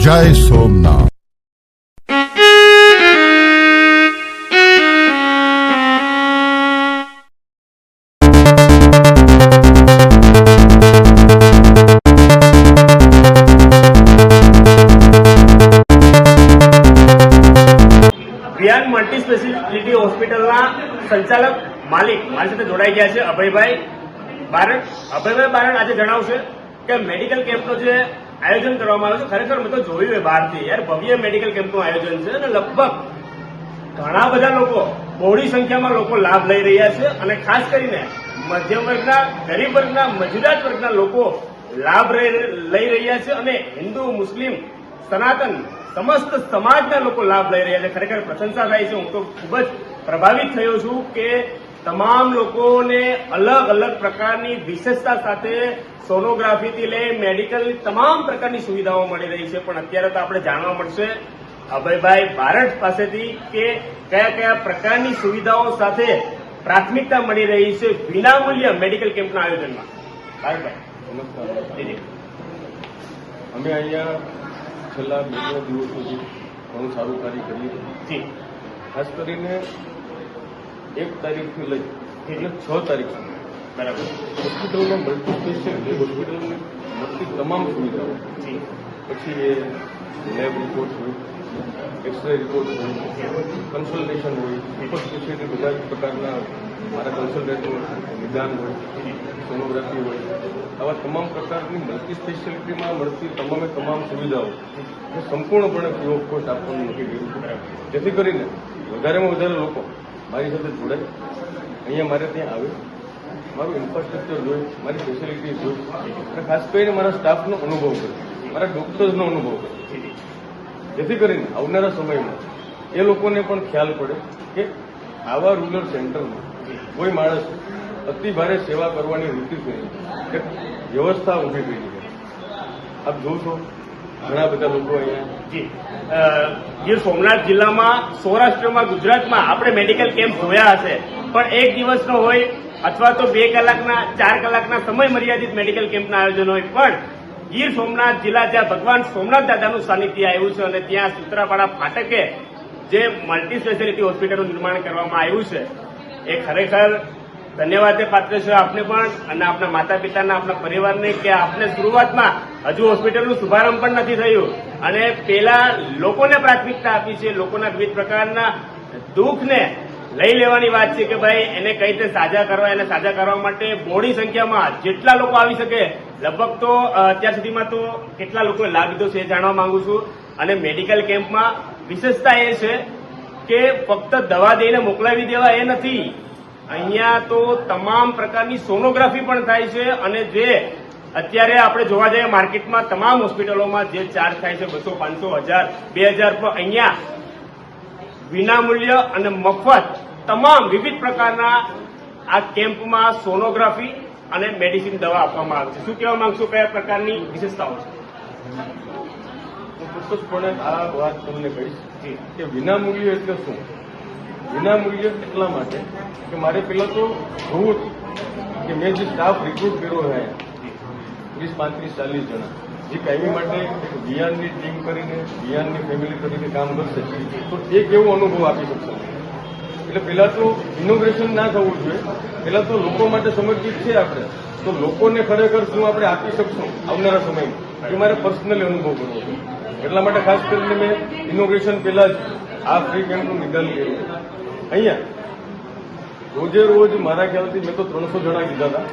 જય Somnath. વિયાન multi speciality હોસ્પિટલના સંચાલક માલિક મારી સાથે જોડાઈ ગયા છે અભયભાઈ બારડ। અભયભાઈ બારડ આજે જણાવશે કે મેડિકલ કેમ્પનો જે આયોજન કરવામાં આવ્યું છે, ખરેખર મેં તો જોયું છે બહારથી, યાર ભવ્ય મેડિકલ કેમ્પનું આયોજન છે અને લગભગ ઘણા બધા લોકો, બહોળી સંખ્યામાં લોકો લાભ લઈ રહ્યા છે અને ખાસ કરીને મધ્યમ વર્ગના, ગરીબ વર્ગના, મજૂરાત વર્ગના લોકો લાભ લઈ રહ્યા છે અને હિન્દુ, મુસ્લિમ, સનાતન સમસ્ત સમાજના લોકો લાભ લઈ રહ્યા છે। ખરેખર પ્રશંસા થાય છે। હું તો ખૂબ જ પ્રભાવિત થયો છું કે તમામ લોકોને અલગ અલગ પ્રકારની વિશેષતા સાથે સોનોગ્રાફીથી લઈ મેડિકલ તમામ પ્રકારની સુવિધાઓ મળી રહી છે। પણ અત્યારે તો આપણે જાણવા મળશે અભયભાઈ બારડ પાસેથી કે કયા કયા પ્રકારની સુવિધાઓ સાથે પ્રાથમિકતા મળી રહી છે વિનામૂલ્ય મેડિકલ કેમ્પના આયોજનમાં। બારડભાઈ નમસ્કાર। અમે અહીંયા છેલ્લા 2 દિવસોથી ઘણું સારું કાર્ય કરીએ છીએ। ખાસ કરીને 1 તારીખથી લઈ એટલે 6 તારીખ સુધી બરાબર હોસ્પિટલમાં મલ્ટી સ્પેશિયાલિટી હોસ્પિટલની મળતી તમામ સુવિધાઓ, પછી એ લેબ રિપોર્ટ હોય, એક્સરે રિપોર્ટ હોય, કન્સલ્ટેશન હોય, સુપર સ્પેશિયાલિટી બધા જ પ્રકારના મારા કન્સલ્ટન્ટ હોય, નિદાન હોય, સોનોગ્રાફી હોય, આવા તમામ પ્રકારની મલ્ટી સ્પેશિયાલિટીમાં મળતી તમામ સુવિધાઓ સંપૂર્ણપણે ફ્રી ઓફ કોસ્ટ આપવાનું નક્કી કર્યું છે, જેથી કરીને વધારેમાં વધારે લોકો મારી સાથે જોડાય, અહીંયા મારે ત્યાં આવે, મારું ઇન્ફ્રાસ્ટ્રક્ચર જોઈ, મારી ફેસિલિટીઝ જોઈ અને ખાસ કરીને મારા સ્ટાફનો અનુભવ કરે, મારા ડોક્ટર્સનો અનુભવ કરે, જેથી કરીને આવનારા સમયમાં એ લોકોને પણ ખ્યાલ પડે કે આવા રૂરલ સેન્ટરમાં કોઈ માણસ અતિ ભારે સેવા કરવાની વૃત્તિ થઈ કે વ્યવસ્થા ઊભી થઈ છે। આપ જોશો ઘણા બધા લોકો અહીંયા ગીર સોમનાથ જિલ્લામાં, સૌરાષ્ટ્રમાં, ગુજરાતમાં આપણે મેડિકલ કેમ્પ જોયા હશે, પણ એક દિવસનો હોય અથવા તો 2 કલાકના, 4 કલાકના સમય મર્યાદિત મેડિકલ કેમ્પના આયોજન હોય, પણ ગીર સોમનાથ જિલ્લા જ્યાં ભગવાન સોમનાથ દાદાનું સાનિધ્ય આવ્યું છે અને ત્યાં સૂત્રાપાડા ફાટકે જે મલ્ટી સ્પેશિયાલિટી હોસ્પિટલનું નિર્માણ કરવામાં આવ્યું છે એ ખરેખર ધન્યવાદ પાત્ર છે આપને પણ અને આપના માતા પિતાના, આપના પરિવારને કે આપને શરૂઆતમાં હજુ હોસ્પિટલનું શુભારંભ પણ નથી થયું અને પેલા લોકોને પ્રાથમિકતા આપી છે, લોકોના વિવિધ પ્રકારના દુઃખને લઈ લેવાની વાત છે કે ભાઈ એને કઈ રીતે સાજા કરવા, એને સાજા કરવા માટે બહોળી સંખ્યામાં જેટલા લોકો આવી શકે, લગભગ તો અત્યાર સુધીમાં તો કેટલા લોકોએ લાભ લીધો છે એ જાણવા માંગુ છું। અને મેડિકલ કેમ્પમાં વિશેષતા એ છે કે ફક્ત દવા દઈને મોકલાવી દેવા એ નથી, અહીંયા તો તમામ પ્રકારની સોનોગ્રાફી પણ થાય છે અને જે અત્યારે આપણે જોવા જઈએ માર્કેટમાં તમામ હોસ્પિટલોમાં જે ચાર્જ થાય છે 200, 500, 1000, 2000, પણ અહીંયા વિનામૂલ્ય અને મફત તમામ વિવિધ પ્રકારના આ કેમ્પમાં સોનોગ્રાફી અને મેડિસિન દવા આપવામાં આવે છે। શું કહેવા માંગશો, કયા પ્રકારની વિશેષતાઓ છે? હું ચોક્કસપણે આ વાત તમને કહીશ કે વિનામૂલ્ય એટલે શું? વિનામૂલ્ય એટલા માટે કે મારે પહેલાં તો જોવું કે મેં જે સ્ટાફ રિક્રુટ કર્યો છે 30, 35, 40 જણા જે કાયમી માટે એક વિયાનની ટીમ કરીને, વિયાનની ફેમિલી તરીકે કામ કરશે તો એક એવો અનુભવ આપી શકશે। એટલે પહેલાં તો ઇનોગ્રેશન ના થવું જોઈએ, પહેલાં તો લોકો માટે સમર્પિત છે આપણે, તો લોકોને ખરેખર શું આપણે આપી શકશું આવનારા સમયમાં એ મારે પર્સનલી અનુભવ કરવો છે। એટલા માટે ખાસ કરીને મેં ઇનોગ્રેશન પહેલાં જ આ ફ્રી કેમ્પનું નિદાન કર્યું। અહીંયા રોજ મારા ખ્યાલથી મેં તો 300 જણા લીધા હતા,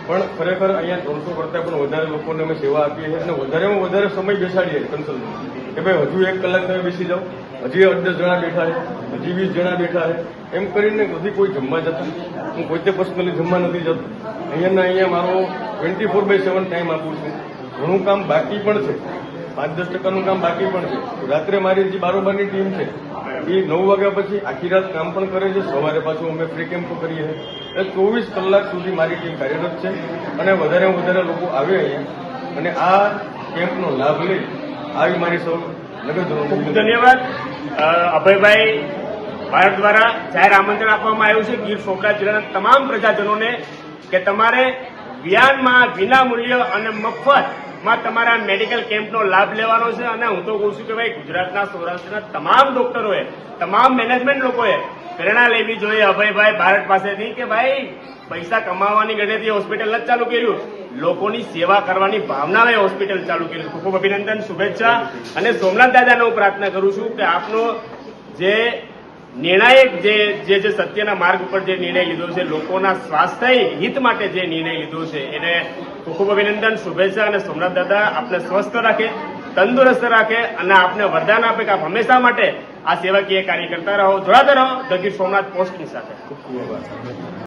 પણ ખરેખર અહીંયા 300 કરતાં પણ વધારે લોકોને અમે સેવા આપીએ છીએ અને વધારેમાં વધારે સમય બેસાડીએ કન્સલ્ટમાં કે ભાઈ હજુ 1 કલાક તમે બેસી જાઓ, હજી 8-10 જણા બેઠા છે, હજી 20 જણા બેઠા છે, એમ કરીને નથી કોઈ જમવા જતા। હું પોતે પર્સનલી જમવા નથી જતો, અહીંયા મારો 24/7 ટાઈમ આપું છું। ઘણું કામ બાકી પણ છે, 5-10% કામ બાકી પણ છે। રાત્રે મારી જે બારોબારની ટીમ છે એ 9 વાગ્યા પછી આખી રાત કામ પણ કરે છે, સવારે પાછું અમે ફ્રી કેમ્પ કરીએ છીએ, એટલે 24 કલાક સુધી મારી ટીમ કાર્યરત છે અને વધારેમાં વધારે લોકો આવે અહીંયા અને આ કેમ્પનો લાભ લઈ આવી મારી સૌ નગરજનો ધન્યવાદ। અભયભાઈ ભારત દ્વારા જાહેર આમંત્રણ આપવામાં આવ્યું છે ગીર સોમનાથ જિલ્લાના તમામ પ્રજાજનોને કે તમારે વિયાનમાં વિનામૂલ્ય અને મફત માં તમારા મેડિકલ કેમ્પનો લાભ લેવાનો છે. અને હું તો કહું છું કે ભાઈ ગુજરાતના સૌરાષ્ટ્રના તમામ ડોક્ટરોએ, તમામ મેનેજમેન્ટ લોકોએ પ્રેરણા લેવી જોઈએ અભયભાઈ બારડ પાસેથી કે ભાઈ પૈસા કમાવાની ગણેથી હોસ્પિટલ જ ચાલુ કર્યું, લોકોની સેવા કરવાની ભાવનાએ હોસ્પિટલ ચાલુ કર્યું. ખૂબ ખૂબ અભિનંદન, શુભેચ્છા. અને સોમનાથ દાદાને હું પ્રાર્થના કરું છું કે આપનો જે નિર્ણાયક જે સત્યના માર્ગ ઉપર જે નિર્ણય લીધો છે, લોકોના સ્વાસ્થ્ય હિત માટે જે નિર્ણય લીધો છે, એને ખૂબ ખૂબ અભિનંદન, શુભેચ્છા. અને સોમનાથ દાદા આપને સ્વસ્થ રાખે, તંદુરસ્ત રાખે અને આપને વરદાન આપે કે આપ હંમેશા માટે આ સેવાકીય કાર્ય કરતા રહો, જોડાતા રહો ધ ગીર સોમનાથ પોસ્ટની સાથે. ખૂબ ખૂબ આભાર.